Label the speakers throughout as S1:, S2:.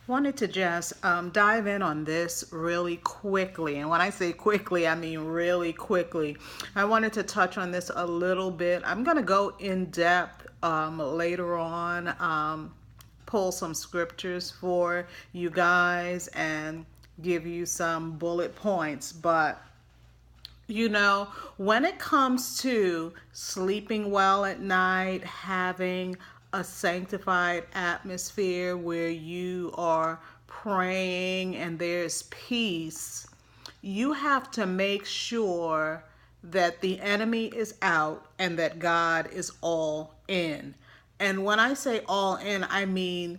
S1: Wanted to just dive in on this really quickly. And when I say quickly, I mean really quickly. I wanted to touch on this a little bit. I'm going to go in depth later on, pull some scriptures for you guys and give you some bullet points. But when it comes to sleeping well at night, having a sanctified atmosphere where you are praying and there's peace, you have to make sure that the enemy is out and that God is all in. And when I say all in, I mean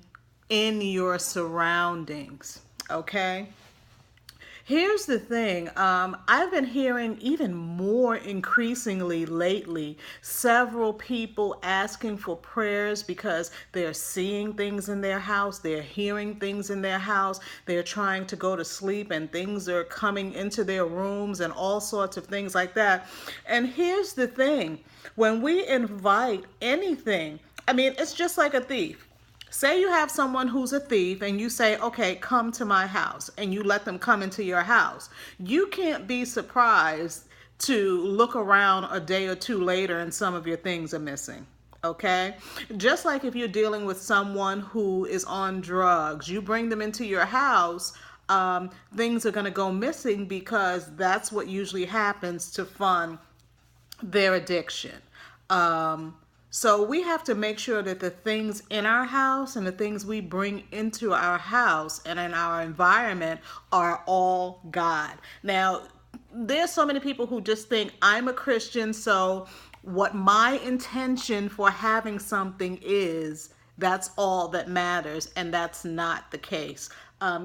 S1: in your surroundings, okay? Here's the thing. I've been hearing even more increasingly lately, several people asking for prayers because they're seeing things in their house, they're hearing things in their house, they're trying to go to sleep and things are coming into their rooms and all sorts of things like that. And here's the thing. When we invite anything, it's just like a thief. Say you have someone who's a thief and you say, okay, come to my house, and you let them come into your house. You can't be surprised to look around a day or two later and some of your things are missing. Okay? Just like if you're dealing with someone who is on drugs, you bring them into your house, things are going to go missing because that's what usually happens to fund their addiction. So we have to make sure that the things in our house and the things we bring into our house and in our environment are all God. Now, there's so many people who just think I'm a Christian, so what my intention for having something is, that's all that matters, and that's not the case.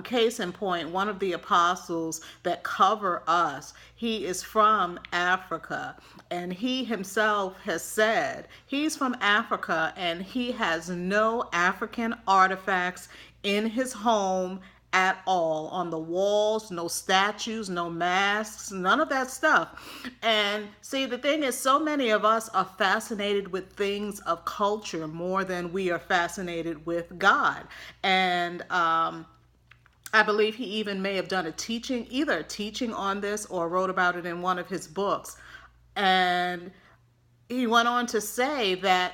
S1: Case in point, one of the apostles that cover us, he is from Africa, and he himself has said he's from Africa and he has no African artifacts in his home at all, on the walls, no statues, no masks, none of that stuff. And see, the thing is, so many of us are fascinated with things of culture more than we are fascinated with God. And I believe he even may have done either a teaching on this or wrote about it in one of his books. And he went on to say that,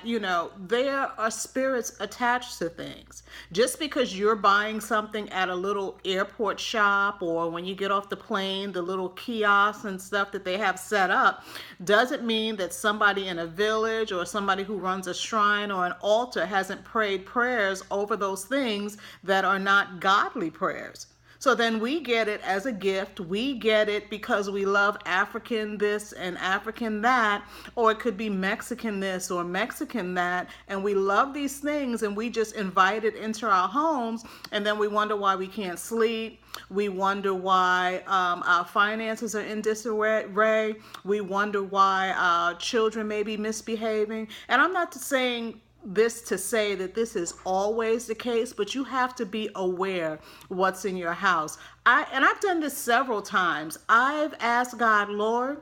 S1: there are spirits attached to things. Just because you're buying something at a little airport shop or when you get off the plane, the little kiosks and stuff that they have set up, doesn't mean that somebody in a village or somebody who runs a shrine or an altar hasn't prayed prayers over those things that are not godly prayers. So then we get it as a gift. We get it because we love African this and African that, or it could be Mexican this or Mexican that, and we love these things and we just invite it into our homes, and then we wonder why we can't sleep. We wonder why our finances are in disarray. We wonder why our children may be misbehaving. And I'm not saying this to say that this is always the case, but you have to be aware what's in your house. I've done this several times. I've asked God, Lord,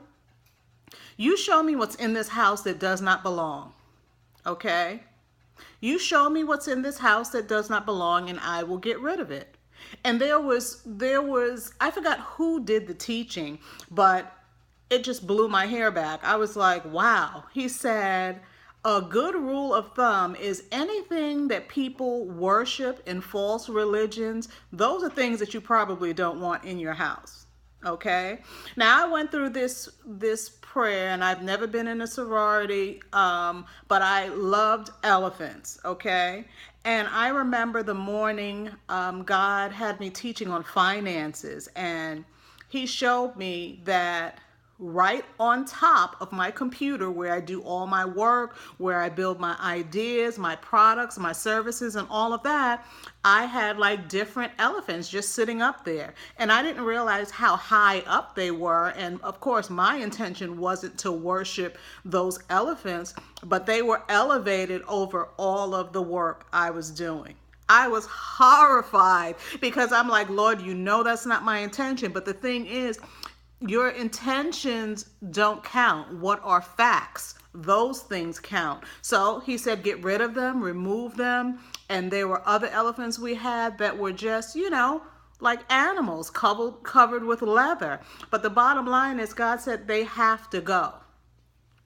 S1: you show me what's in this house that does not belong. Okay? You show me what's in this house that does not belong and I will get rid of it. And there was I forgot who did the teaching, but it just blew my hair back. I was like, wow. He said, a good rule of thumb is anything that people worship in false religions, those are things that you probably don't want in your house. Okay? Now, I went through this prayer, and I've never been in a sorority, but I loved elephants, okay? And I remember the morning God had me teaching on finances, and he showed me that right on top of my computer where I do all my work, where I build my ideas, my products, my services, and all of that, I had like different elephants just sitting up there. And I didn't realize how high up they were. And of course, my intention wasn't to worship those elephants, but they were elevated over all of the work I was doing. I was horrified because I'm like, Lord, that's not my intention. But the thing is, Your intentions don't count. What are facts? Those things count. So he said, get rid of them, remove them. And there were other elephants we had that were just, like animals covered with leather. But the bottom line is, God said they have to go.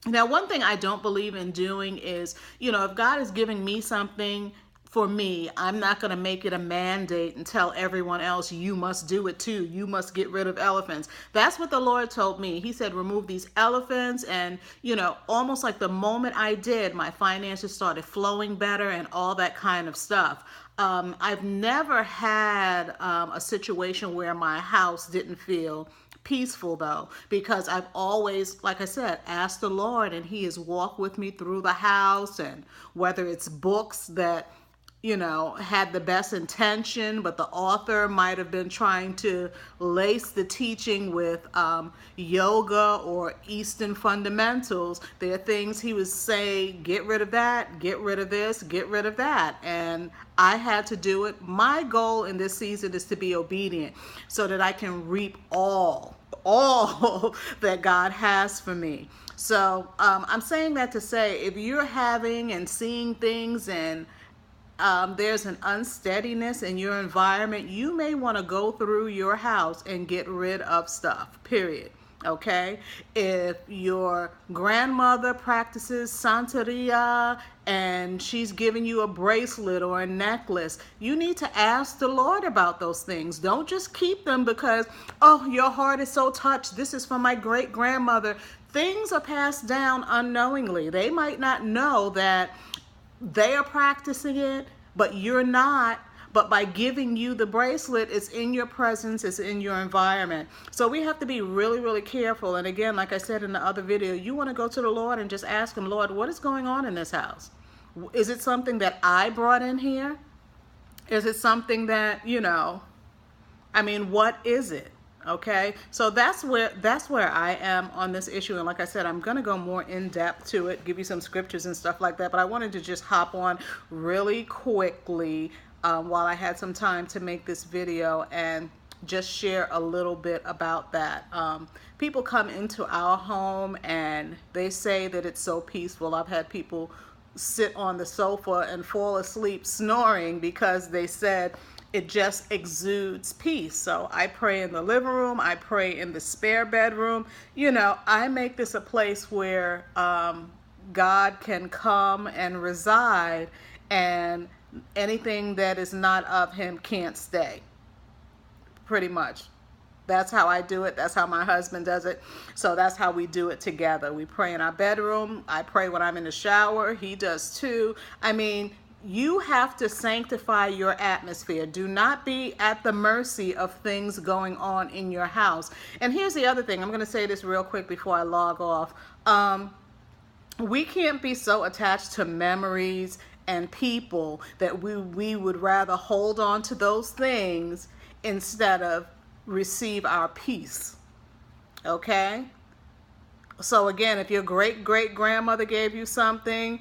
S1: Now, one thing I don't believe in doing is, if God is giving me something for me, I'm not going to make it a mandate and tell everyone else, you must do it too. You must get rid of elephants. That's what the Lord told me. He said, remove these elephants. And, almost like the moment I did, my finances started flowing better and all that kind of stuff. I've never had a situation where my house didn't feel peaceful, though, because I've always, like I said, asked the Lord, and he has walked with me through the house. And whether it's books that had the best intention, but the author might have been trying to lace the teaching with yoga or Eastern fundamentals. There are things he would say, get rid of that, get rid of this, get rid of that. And I had to do it. My goal in this season is to be obedient so that I can reap all that God has for me. So I'm saying that to say, if you're having and seeing things and there's an unsteadiness in your environment, you may want to go through your house and get rid of stuff, period. Okay? If your grandmother practices Santeria and she's giving you a bracelet or a necklace, you need to ask the Lord about those things. Don't just keep them because, oh, your heart is so touched. This is from my great grandmother. Things are passed down unknowingly. They might not know that they are practicing it, but you're not. But by giving you the bracelet, it's in your presence, it's in your environment. So we have to be really, really careful. And again, like I said in the other video, you want to go to the Lord and just ask him, Lord, what is going on in this house? Is it something that I brought in here? Is it something that, what is it? Okay, so that's where I am on this issue. And like I said, I'm going to go more in depth to it, give you some scriptures and stuff like that. But I wanted to just hop on really quickly while I had some time to make this video and just share a little bit about that. People come into our home and they say that it's so peaceful. I've had people sit on the sofa and fall asleep snoring because they said it just exudes peace. So I pray in the living room. I pray in the spare bedroom. I make this a place where God can come and reside, and anything that is not of him can't stay. Pretty much. That's how I do it. That's how my husband does it. So that's how we do it together. We pray in our bedroom. I pray when I'm in the shower. He does too. You have to sanctify your atmosphere. Do not be at the mercy of things going on in your house. And here's the other thing. I'm going to say this real quick before I log off. We can't be so attached to memories and people that we would rather hold on to those things instead of receive our peace. Okay? So again, if your great-great-grandmother gave you something,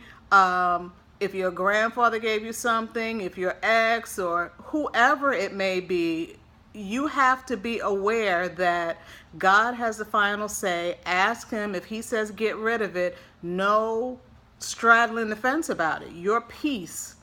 S1: if your grandfather gave you something, if your ex or whoever it may be, you have to be aware that God has the final say. Ask him. If he says get rid of it, no straddling the fence about it. Your peace,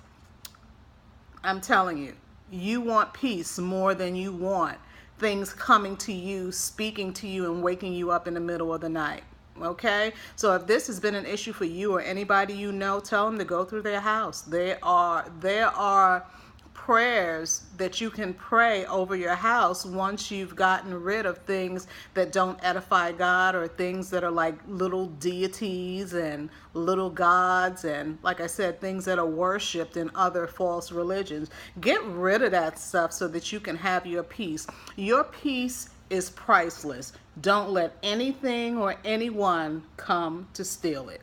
S1: I'm telling you, you want peace more than you want things coming to you, speaking to you, and waking you up in the middle of the night. Okay, so if this has been an issue for you or anybody you know, tell them to go through their house. There are prayers that you can pray over your house once you've gotten rid of things that don't edify God, or things that are like little deities and little gods, and like I said, things that are worshipped in other false religions. Get rid of that stuff so that you can have your peace. Your peace is priceless. Don't let anything or anyone come to steal it.